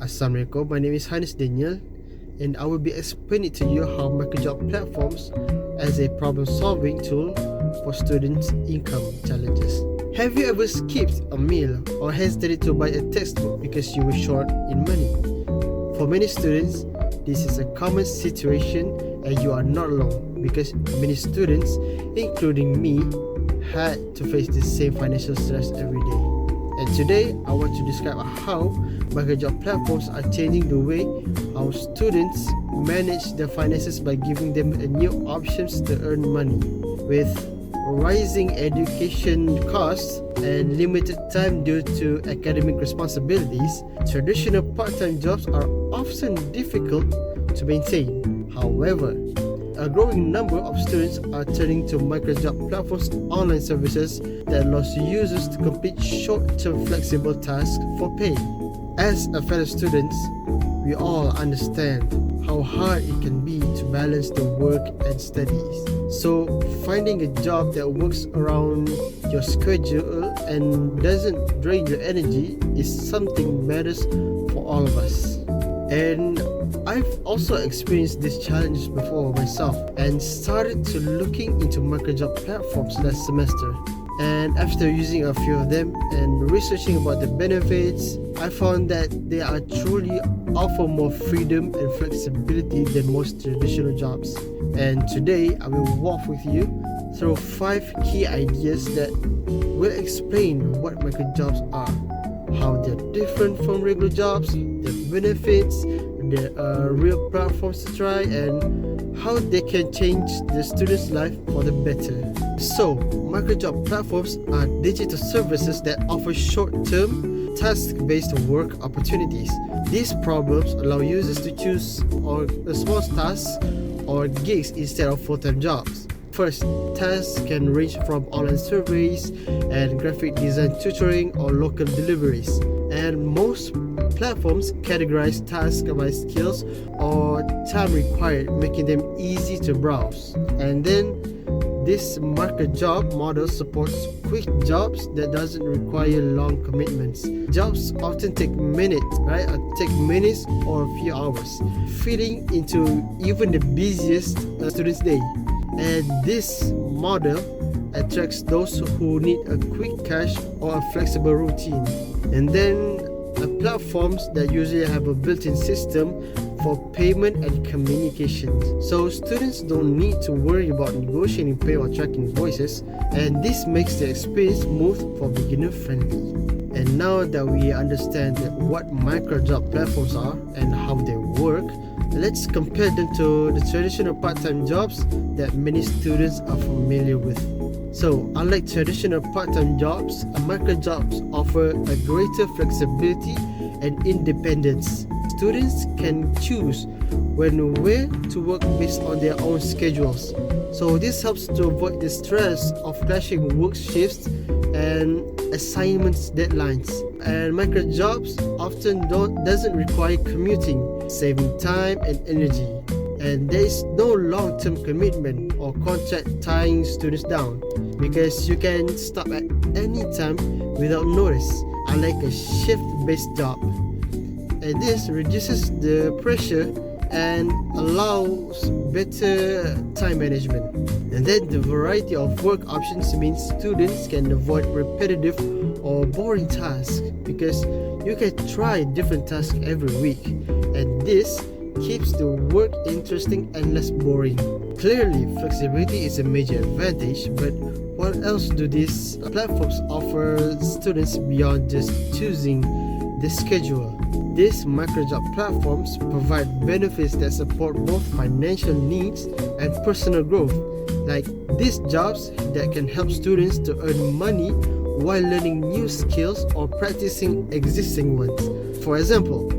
Assalamualaikum, my name is Hanis Daniel and I will be explaining to you how microjob platforms as a problem-solving tool for students' income challenges. Have you ever skipped a meal or hesitated to buy a textbook because you were short in money? For many students, this is a common situation and you are not alone because many students, including me, had to face the same financial stress every day. And today, I want to describe how microjob platforms are changing the way how students manage their finances by giving them new options to earn money. With rising education costs and limited time due to academic responsibilities, traditional part-time jobs are often difficult to maintain. However, a growing number of students are turning to microjob platforms online services that allows users to complete short-term flexible tasks for pay. As a fellow students, we all understand how hard it can be to balance the work and studies. So, finding a job that works around your schedule and doesn't drain your energy is something matters for all of us. And I've also experienced these challenges before myself and started to looking into microjob platforms last semester. And after using a few of them and researching about the benefits, I found that they are truly offer more freedom and flexibility than most traditional jobs. And today I will walk with you through 5 key ideas that will explain what microjobs are, how they're different from regular jobs, their benefits, there are real platforms to try, and how they can change the student's life for the better. So, microjob platforms are digital services that offer short-term, task-based work opportunities. These programs allow users to choose small tasks or gigs instead of full-time jobs. First, tasks can range from online surveys and graphic design tutoring or local deliveries. And most platforms categorize tasks by skills or time required, making them easy to browse. And then this microjob model supports quick jobs that doesn't require long commitments. Jobs often take minutes, right? Take minutes or a few hours, fitting into even the busiest student's day. And this model attracts those who need a quick cash or a flexible routine. And then platforms that usually have a built-in system for payment and communication. So students don't need to worry about negotiating pay or tracking invoices, and this makes the experience smooth for beginner friendly. And now that we understand what microjob platforms are and how they work, let's compare them to the traditional part-time jobs that many students are familiar with. So, unlike traditional part-time jobs, microjobs offer a greater flexibility and independence. Students can choose when and where to work based on their own schedules. So, this helps to avoid the stress of clashing work shifts and assignments deadlines. And microjobs often doesn't require commuting, saving time and energy. And there is no long-term commitment or contract tying students down because you can stop at any time without notice, unlike a shift-based job. And this reduces the pressure and allows better time management. And then the variety of work options means students can avoid repetitive or boring tasks because you can try different tasks every week, and this keeps the work interesting and less boring. Clearly, flexibility is a major advantage, but what else do these platforms offer students beyond just choosing the schedule? These microjob platforms provide benefits that support both financial needs and personal growth, like these jobs that can help students to earn money while learning new skills or practicing existing ones. For example,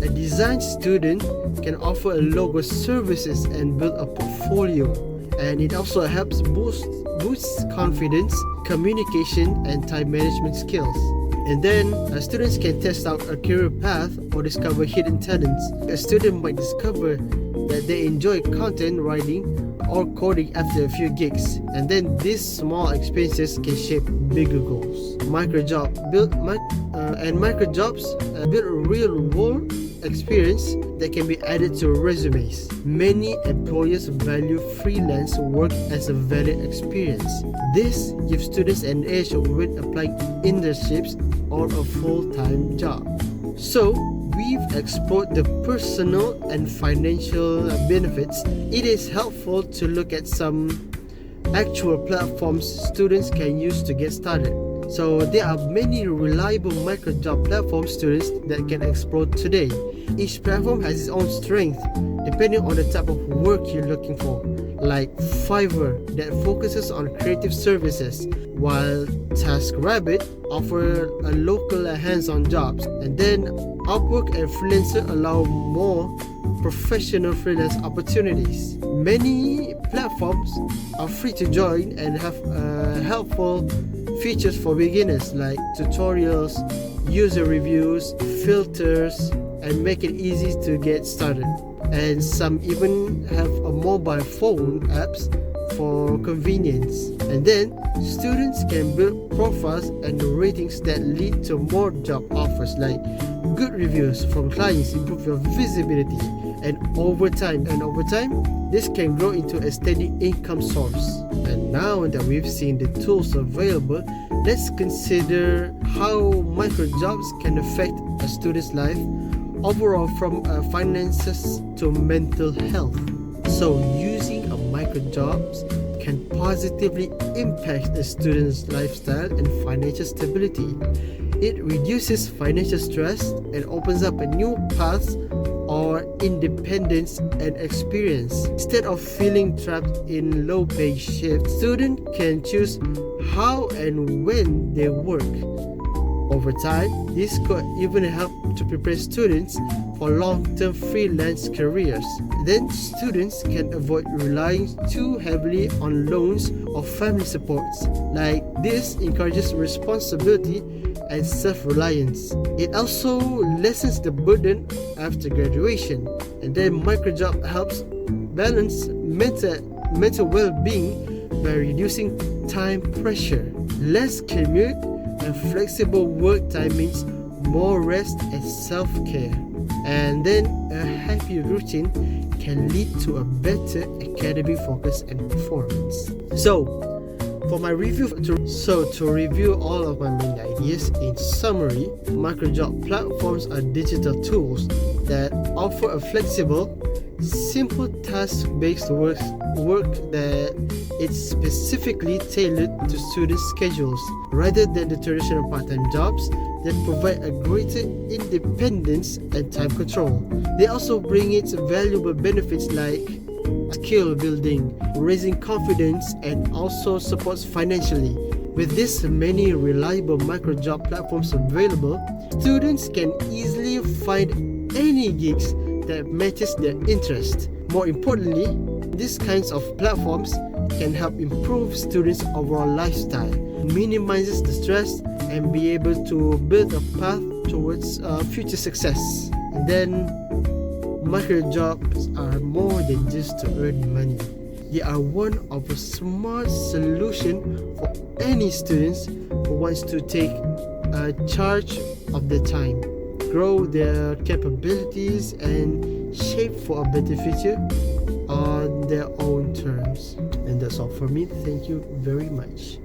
a design student can offer a logo services and build a portfolio, and it also helps boost confidence, communication, and time management skills. And then students can test out a career path or discover hidden talents. A student might discover that they enjoy content writing or coding after a few gigs, and then these small experiences can shape bigger goals. and microjobs build a real-world experience that can be added to resumes. Many employers value freelance work as a valid experience. This gives students an edge when applying internships or a full-time job. So, we've explored the personal and financial benefits. It is helpful to look at some actual platforms students can use to get started. So there are many reliable microjob platform students that can explore today. Each platform has its own strength depending on the type of work you're looking for. Like Fiverr that focuses on creative services, while TaskRabbit offer a local hands-on jobs. And then Upwork and Freelancer allow more professional freelance opportunities. Many platforms are free to join and have helpful features for beginners like tutorials, user reviews, filters, and make it easy to get started. And some even have a mobile phone apps for convenience. And then students can build profiles and ratings that lead to more job offers, like good reviews from clients improve your visibility, and over time this can grow into a steady income source. And now that we've seen the tools available, let's consider how microjobs can affect a student's life overall, from finances to mental health. So using a microjobs can positively impact a student's lifestyle and financial stability. It reduces financial stress and opens up a new path or independence and experience. Instead of feeling trapped in low-paid shifts, students can choose how and when they work. Over time, this could even help to prepare students for long-term freelance careers. Then students can avoid relying too heavily on loans or family supports. Like this encourages responsibility and self-reliance. It also lessens the burden after graduation. And then microjob helps balance mental well-being by reducing time pressure. Less commute and flexible work time means more rest and self-care. And then a happy routine can lead to a better academic focus and performance. So, for my review, to review all of my main ideas, in summary, microjob platforms are digital tools that offer a flexible, simple task-based work that is specifically tailored to student schedules, rather than the traditional part-time jobs that provide a greater independence and time control. They also bring its valuable benefits like skill building, raising confidence, and also supports financially. With this many reliable microjob platforms available, students can easily find any gigs that matches their interest. More importantly, these kinds of platforms can help improve students' overall lifestyle, minimizes the stress, and be able to build a path towards future success. And then microjobs are more than just to earn money. They are one of a smart solution for any students who wants to take charge of their time, grow their capabilities, and shape for a better future on their own terms. And that's all for me. Thank you very much.